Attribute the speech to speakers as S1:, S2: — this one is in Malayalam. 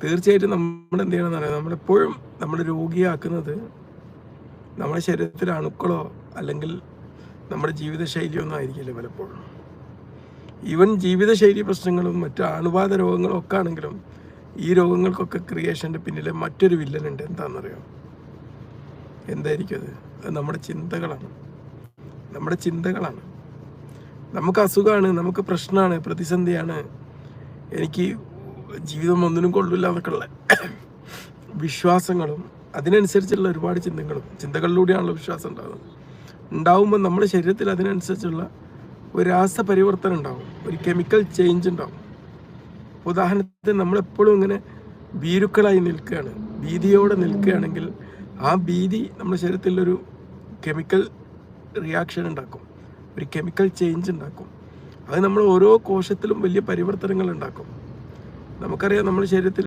S1: തീർച്ചയായിട്ടും നമ്മൾ എന്ത് ചെയ്യണമെന്ന് അറിയാം, നമ്മളെപ്പോഴും നമ്മൾ രോഗിയാക്കുന്നത് നമ്മുടെ ശരീരത്തിലെ അണുക്കളോ അല്ലെങ്കിൽ നമ്മുടെ ജീവിതശൈലിയോ ഒന്നും ആയിരിക്കില്ല പലപ്പോഴും. ഈവൻ ജീവിതശൈലി പ്രശ്നങ്ങളും മറ്റു അണുബാധ രോഗങ്ങളും ഒക്കെ ആണെങ്കിലും ഈ രോഗങ്ങൾക്കൊക്കെ ക്രിയേഷൻ്റെ പിന്നിലെ മറ്റൊരു വില്ലനുണ്ട്. എന്താണെന്നറിയാം? എന്തായിരിക്കും അത്? അത് നമ്മുടെ ചിന്തകളാണ്. നമ്മുടെ ചിന്തകളാണ്. നമുക്ക് അസുഖമാണ്, നമുക്ക് പ്രശ്നമാണ്, പ്രതിസന്ധിയാണ്, എനിക്ക് ജീവിതം ഒന്നിനും കൊള്ളില്ല എന്നൊക്കെയുള്ള വിശ്വാസങ്ങളും അതിനനുസരിച്ചുള്ള ഒരുപാട് ചിന്തകളിലൂടെയാണല്ലോ വിശ്വാസം ഉണ്ടാകുമ്പോൾ നമ്മുടെ ശരീരത്തിൽ അതിനനുസരിച്ചുള്ള ഒരു രാസപരിവർത്തനം ഉണ്ടാവും, ഒരു കെമിക്കൽ ചേഞ്ച് ഉണ്ടാവും. ഉദാഹരണത്തിന് നമ്മളെപ്പോഴും ഇങ്ങനെ ഭീരുക്കളായി നിൽക്കുകയാണ്, ഭീതിയോടെ നിൽക്കുകയാണെങ്കിൽ ആ ഭീതി നമ്മുടെ ശരീരത്തിലൊരു കെമിക്കൽ റിയാക്ഷൻ ഉണ്ടാക്കും, ഒരു കെമിക്കൽ ചേഞ്ച് ഉണ്ടാക്കും. അത് നമ്മൾ ഓരോ കോശത്തിലും വലിയ പരിവർത്തനങ്ങൾ ഉണ്ടാക്കും. നമുക്കറിയാം നമ്മുടെ ശരീരത്തിൽ